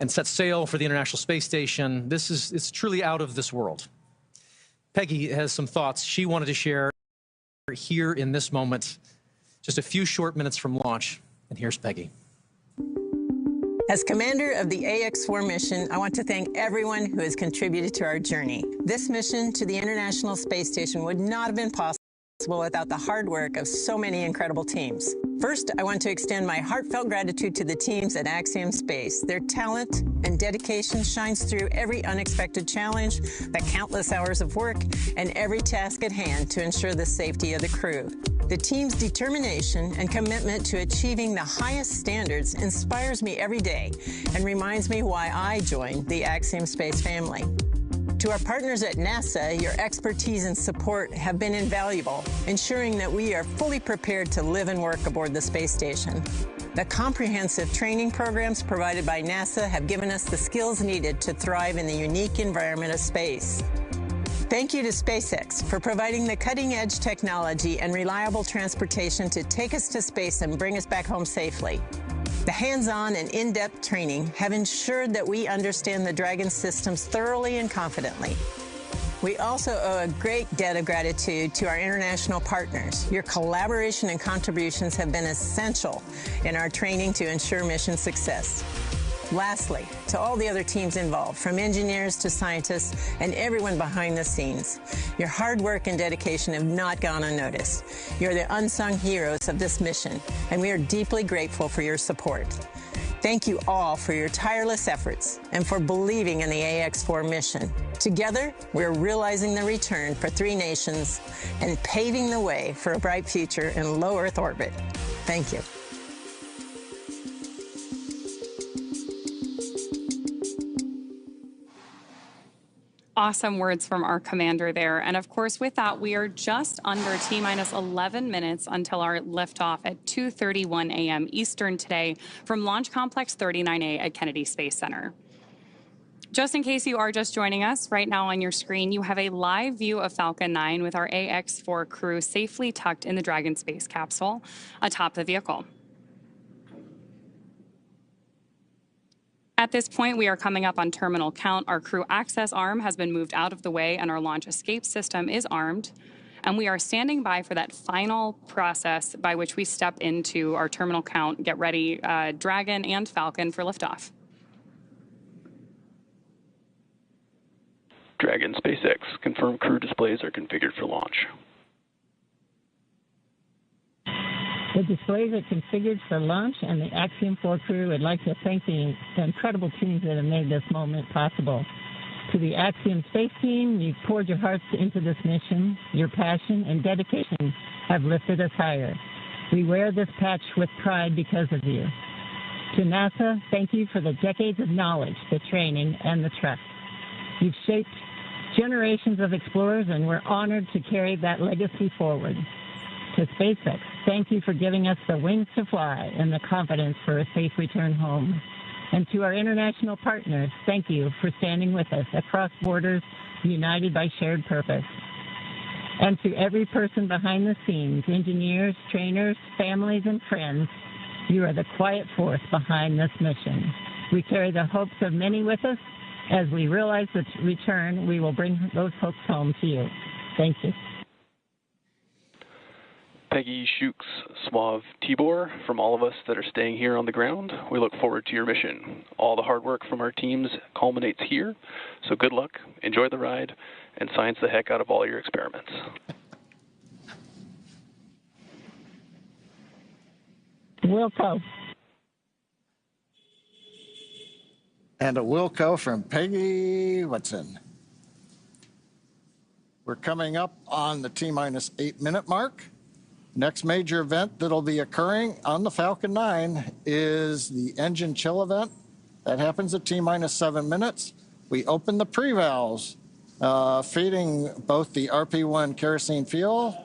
and set sail for the International Space Station, it's truly out of this world. Peggy has some thoughts she wanted to share here in this moment, just a few short minutes from launch, and here's Peggy. As commander of the AX4 mission, I want to thank everyone who has contributed to our journey. This mission to the International Space Station would not have been possible without the hard work of so many incredible teams. First, I want to extend my heartfelt gratitude to the teams at Axiom Space. Their talent and dedication shines through every unexpected challenge, the countless hours of work, and every task at hand to ensure the safety of the crew. The team's determination and commitment to achieving the highest standards inspires me every day and reminds me why I joined the Axiom Space family. To our partners at NASA, your expertise and support have been invaluable, ensuring that we are fully prepared to live and work aboard the space station. The comprehensive training programs provided by NASA have given us the skills needed to thrive in the unique environment of space. Thank you to SpaceX for providing the cutting-edge technology and reliable transportation to take us to space and bring us back home safely. The hands-on and in-depth training have ensured that we understand the Dragon systems thoroughly and confidently. We also owe a great debt of gratitude to our international partners. Your collaboration and contributions have been essential in our training to ensure mission success. Lastly, to all the other teams involved, from engineers to scientists and everyone behind the scenes, your hard work and dedication have not gone unnoticed. You're the unsung heroes of this mission, and we are deeply grateful for your support. Thank you all for your tireless efforts and for believing in the AX4 mission. Together, we're realizing the return for 3 nations and paving the way for a bright future in low Earth orbit. Thank you. Awesome words from our commander there. And of course, with that, we are just under T-minus 11 minutes until our liftoff at 2:31 a.m. Eastern today from Launch Complex 39A at Kennedy Space Center. Just in case you are just joining us, right now on your screen, you have a live view of Falcon 9 with our AX4 crew safely tucked in the Dragon space capsule atop the vehicle. At this point, we are coming up on terminal count. Our crew access arm has been moved out of the way and our launch escape system is armed. And we are standing by for that final process by which we step into our terminal count, get ready, Dragon and Falcon for liftoff. Dragon SpaceX, confirmed crew displays are configured for launch. The displays are configured for launch, and the Axiom 4 crew would like to thank the incredible teams that have made this moment possible. To the Axiom Space team, you've poured your hearts into this mission. Your passion and dedication have lifted us higher. We wear this patch with pride because of you. To NASA, thank you for the decades of knowledge, the training, and the trust. You've shaped generations of explorers, and we're honored to carry that legacy forward. To SpaceX, thank you for giving us the wings to fly and the confidence for a safe return home. And to our international partners, thank you for standing with us across borders, united by shared purpose. And to every person behind the scenes, engineers, trainers, families, and friends, you are the quiet force behind this mission. We carry the hopes of many with us. As we realize the return, we will bring those hopes home to you. Thank you. Peggy, Shooks, Suave, Tibor, from all of us that are staying here on the ground, we look forward to your mission. All the hard work from our teams culminates here, so good luck, enjoy the ride, and science the heck out of all your experiments. Wilco. And a Wilco from Peggy Whitson. We're coming up on the T-minus 8-minute mark. Next major event that'll be occurring on the Falcon 9 is the engine chill event. That happens at T-minus 7 minutes. We open the pre-valves, feeding both the RP-1 kerosene fuel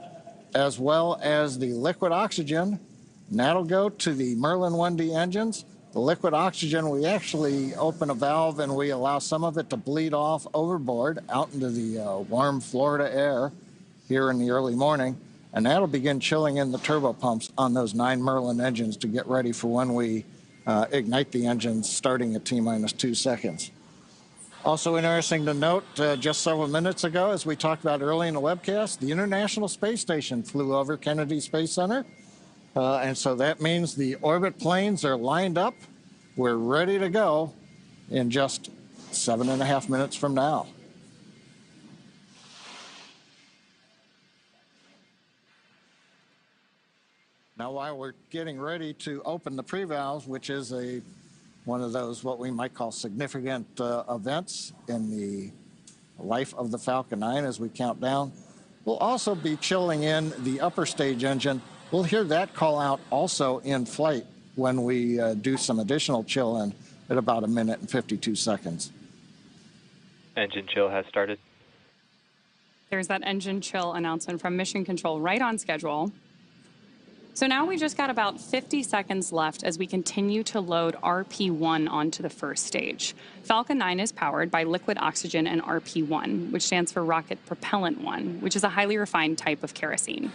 as well as the liquid oxygen. And that'll go to the Merlin 1D engines. The liquid oxygen, we actually open a valve and we allow some of it to bleed off overboard out into the warm Florida air here in the early morning, and that'll begin chilling in the turbopumps on those 9 Merlin engines to get ready for when we ignite the engines starting at T-minus 2 seconds. Also interesting to note, just several minutes ago, as we talked about early in the webcast, the International Space Station flew over Kennedy Space Center. And so that means the orbit planes are lined up. We're ready to go in just 7.5 minutes from now. Now, while we're getting ready to open the pre-valves, which is one of those what we might call significant events in the life of the Falcon 9 as we count down, we'll also be chilling in the upper stage engine. We'll hear that call out also in flight when we do some additional chill in at about 1 minute and 52 seconds. Engine chill has started. There's that engine chill announcement from Mission Control right on schedule. So now we just got about 50 seconds left as we continue to load RP1 onto the first stage. Falcon 9 is powered by liquid oxygen and RP1, which stands for Rocket Propellant 1, which is a highly refined type of kerosene.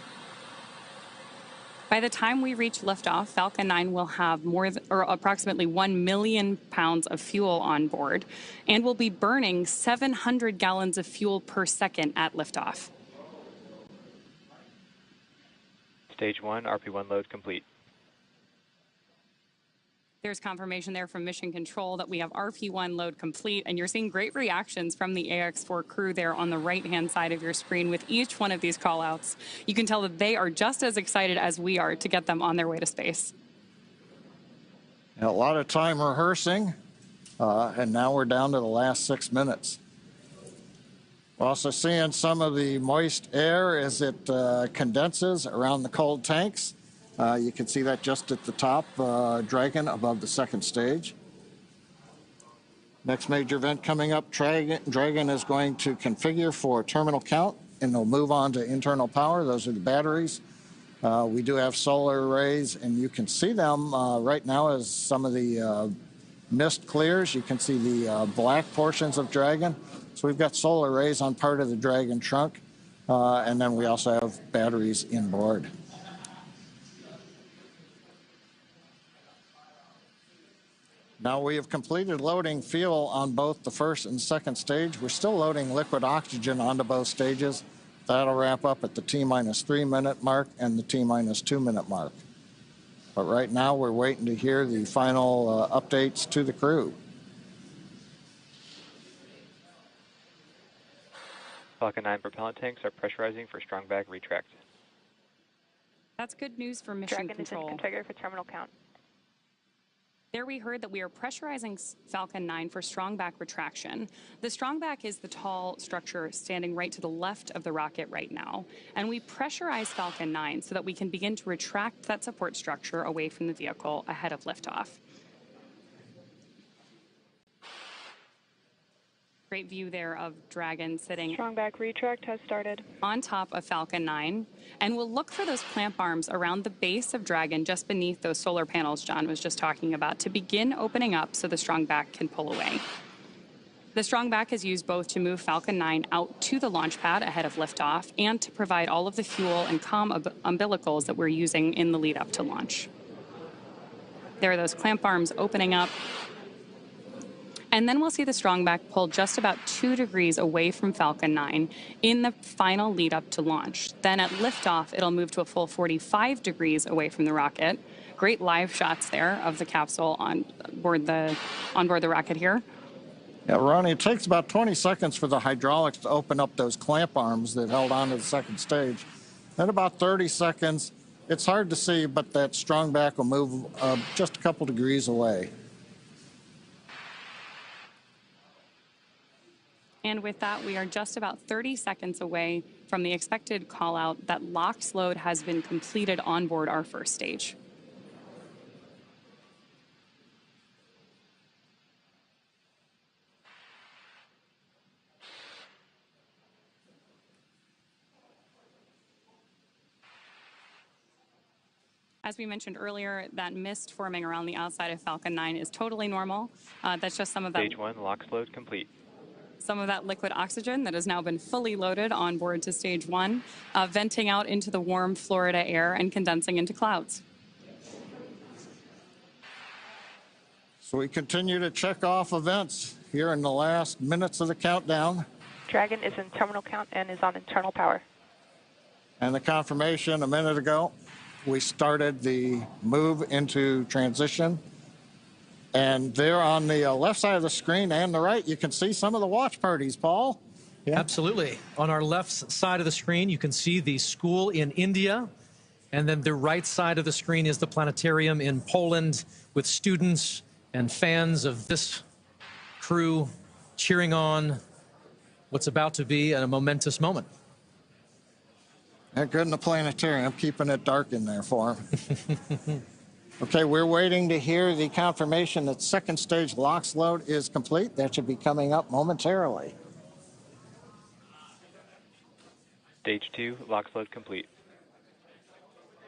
By the time we reach liftoff, Falcon 9 will have approximately 1 million pounds of fuel on board and will be burning 700 gallons of fuel per second at liftoff. Stage 1, RP1 load complete. There's confirmation there from Mission Control that we have RP1 load complete, and you're seeing great reactions from the AX4 crew there on the right-hand side of your screen with each one of these call-outs. You can tell that they are just as excited as we are to get them on their way to space. A lot of time rehearsing, and now we're down to the last 6 minutes. We're also seeing some of the moist air as it condenses around the cold tanks. You can see that just at the top, Dragon above the second stage. Next major event coming up, Dragon is going to configure for terminal count, and they'll move on to internal power. Those are the batteries. We do have solar arrays, and you can see them right now as some of the mist clears. You can see the black portions of Dragon. So we've got solar arrays on part of the Dragon trunk, and then we also have batteries inboard. Now we have completed loading fuel on both the first and second stage. We're still loading liquid oxygen onto both stages. That'll wrap up at the T-minus 3 minute mark and the T-minus 2 minute mark. But right now we're waiting to hear the final updates to the crew. Falcon 9 propellant tanks are pressurizing for strong back retract. That's good news for Mission Control. Dragon is configured for terminal count. There we heard that we are pressurizing Falcon 9 for strong back retraction. The strong back is the tall structure standing right to the left of the rocket right now. And we pressurize Falcon 9 so that we can begin to retract that support structure away from the vehicle ahead of liftoff. Great view there of Dragon sitting Strong back retract has started on top of Falcon 9, and we'll look for those clamp arms around the base of Dragon just beneath those solar panels John was just talking about to begin opening up so the strong back can pull away. The strong back is used both to move Falcon 9 out to the launch pad ahead of liftoff and to provide all of the fuel and comm umbilicals that we're using in the lead up to launch. There are those clamp arms opening up. And then we'll see the strong back pull just about 2 degrees away from Falcon 9 in the final lead up to launch. Then at liftoff, it'll move to a full 45 degrees away from the rocket. Great live shots there of the capsule on board the rocket here. Yeah, Ronnie, it takes about 20 seconds for the hydraulics to open up those clamp arms that held on to the second stage. Then about 30 seconds, it's hard to see, but that strong back will move just a couple degrees away. And with that, we are just about 30 seconds away from the expected call out that LOX load has been completed on board our first stage. As we mentioned earlier, that mist forming around the outside of Falcon 9 is totally normal. That's just some of that. Stage 1, LOX load complete. Some of that liquid oxygen that has now been fully loaded on board to stage 1, venting out into the warm Florida air and condensing into clouds. So we continue to check off events here in the last minutes of the countdown. Dragon is in terminal count and is on internal power. And the confirmation a minute ago, we started the move into transition. And there on the left side of the screen and the right, you can see some of the watch parties, Paul. Yeah. Absolutely. On our left side of the screen, you can see the school in India. And then the right side of the screen is the planetarium in Poland with students and fans of this crew cheering on what's about to be a momentous moment. They're good in the planetarium, keeping it dark in there for them. Okay, we're waiting to hear the confirmation that second stage LOX load is complete. That should be coming up momentarily. Stage 2, LOX load complete.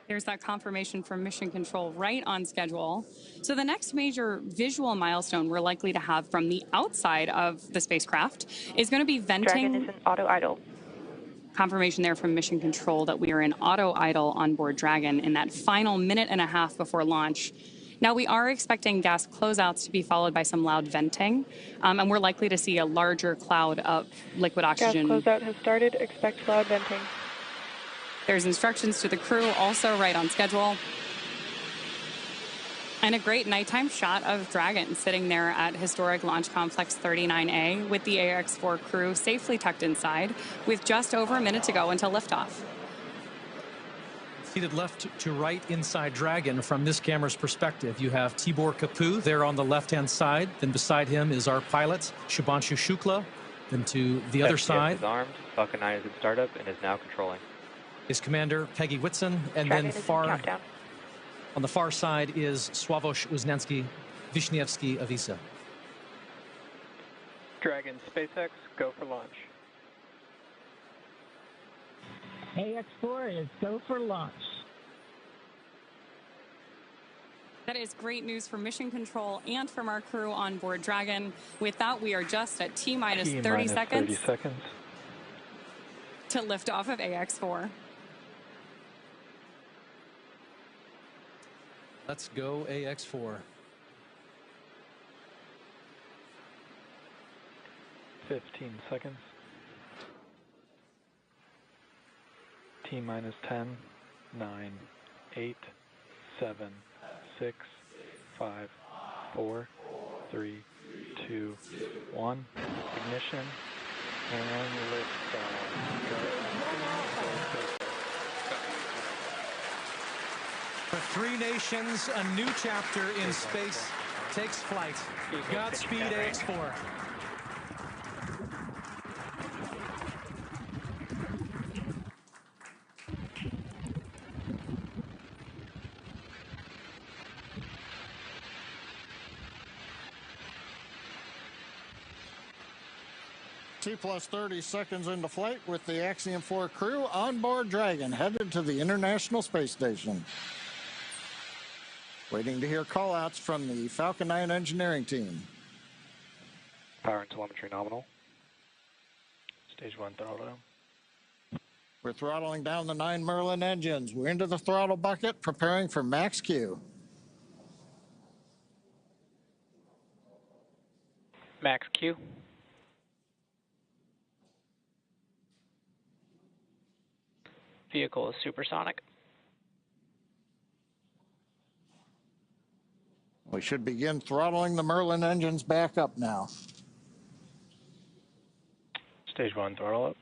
There's that confirmation from Mission Control right on schedule. So the next major visual milestone we're likely to have from the outside of the spacecraft is going to be venting. Dragon is in auto idle. Confirmation there from Mission Control that we are in auto idle on board Dragon in that final minute and a half before launch. Now, we are expecting gas closeouts to be followed by some loud venting, and we're likely to see a larger cloud of liquid oxygen. Gas closeout has started. Expect loud venting. There's instructions to the crew, also right on schedule. And a great nighttime shot of Dragon sitting there at historic Launch Complex 39A with the AX-4 crew safely tucked inside with just over a minute to go until liftoff. Seated left to right inside Dragon from this camera's perspective, you have Tibor Kapu there on the left-hand side. Then beside him is our pilot, Shubhanshu Shukla. Then to the other side is armed. Falcon 9 is in startup and is now controlling. Is Commander Peggy Whitson, and Dragon then far countdown. on the far side is Sławosz Wisniewski of ESA. Dragon SpaceX, go for launch. AX4 is go for launch. That is great news for Mission Control and from our crew on board Dragon. With that, we are just at T-minus 30 seconds to lift off of AX4. Let's go AX4. 15 seconds. T-minus 10, 9, 8, 7, 6, 5, 4, 3, 2, 1. Ignition and lift. For three nations, a new chapter in space takes flight. Godspeed, AX4. T plus 30 seconds into flight with the Axiom 4 crew on board Dragon, headed to the International Space Station. Waiting to hear callouts from the Falcon 9 engineering team. Power and telemetry nominal. Stage 1 throttle down. We're throttling down the 9 Merlin engines. We're into the throttle bucket, preparing for max Q. Max Q. Vehicle is supersonic. We should begin throttling the Merlin engines back up now. Stage 1 throttle up.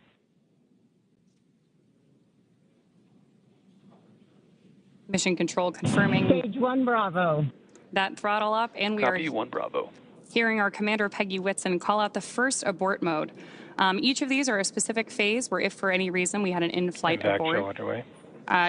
Mission Control confirming. Stage 1 Bravo. That throttle up, and we Copy are 1 Bravo. hearing our Commander Peggy Whitson call out the first abort mode. Each of these are a specific phase where if for any reason we had an in-flight Impact abort. show underway.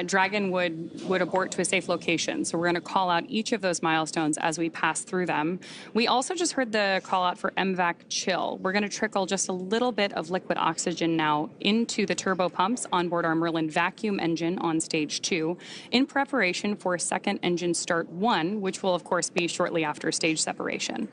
Dragon would abort to a safe location. So we're going to call out each of those milestones as we pass through them. We also just heard the call out for MVAC chill. We're going to trickle just a little bit of liquid oxygen now into the turbo pumps on board our Merlin vacuum engine on stage 2 in preparation for second engine start 1, which will of course be shortly after stage separation.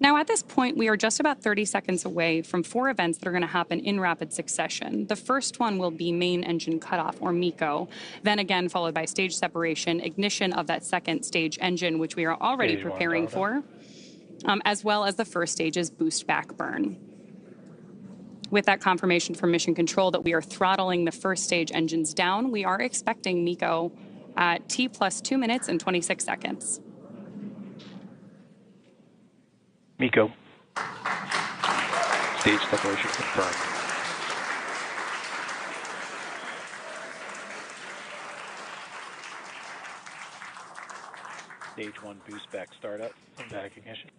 Now, at this point, we are just about 30 seconds away from 4 events that are going to happen in rapid succession. The first one will be main engine cutoff, or MECO, then again followed by stage separation, ignition of that second stage engine, which we are already preparing for, as well as the first stage's boost back burn. With that confirmation from Mission Control that we are throttling the first stage engines down, we are expecting MECO at T plus 2 minutes and 26 seconds. MECO. Stage separation confirmed. Stage 1 boost back startup and back ignition.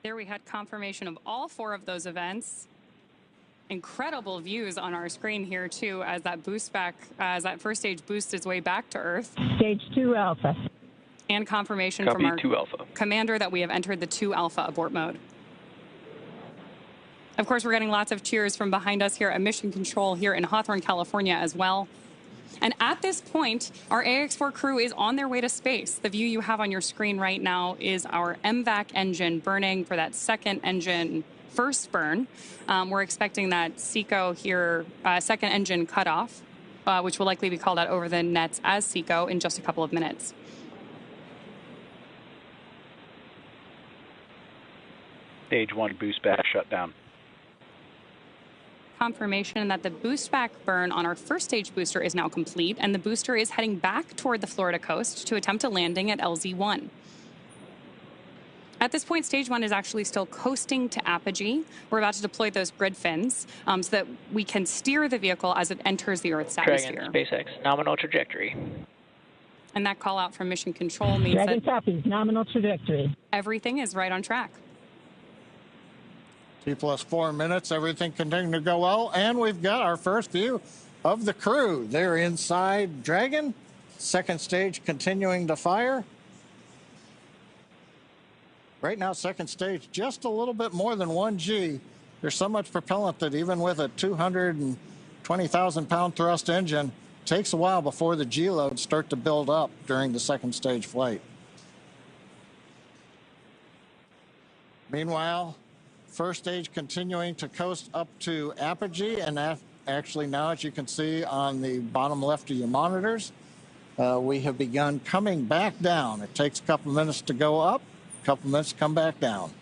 There we had confirmation of all 4 of those events. Incredible views on our screen here too as that boost back, as that first stage boosts its way back to Earth. Stage 2 Alpha. And confirmation Copy, from our 2 Alpha. commander that we have entered the 2 Alpha abort mode. Of course, we're getting lots of cheers from behind us here at Mission Control here in Hawthorne, California as well. And at this point, our AX4 crew is on their way to space. The view you have on your screen right now is our MVAC engine burning for that second engine first burn. We're expecting that SECO here, second engine cutoff, which will likely be called out over the nets as SECO in just a couple of minutes. Stage 1 boost back shut down. Confirmation that the boost back burn on our first stage booster is now complete, and the booster is heading back toward the Florida coast to attempt a landing at LZ1. At this point, stage 1 is actually still coasting to apogee. We're about to deploy those grid fins so that we can steer the vehicle as it enters the Earth's atmosphere. Dragon, SpaceX, nominal trajectory. And that call out from Mission Control means Dragon that copies, nominal trajectory. everything is right on track. T plus 4 minutes, everything continuing to go well, and we've got our first view of the crew. They're inside Dragon, second stage continuing to fire. Right now, second stage, just a little bit more than 1 G. There's so much propellant that even with a 220,000-pound thrust engine, it takes a while before the G loads start to build up during the second stage flight. Meanwhile, first stage continuing to coast up to apogee, and that actually now, as you can see on the bottom left of your monitors, we have begun coming back down. It takes a couple minutes to go up, a couple minutes to come back down.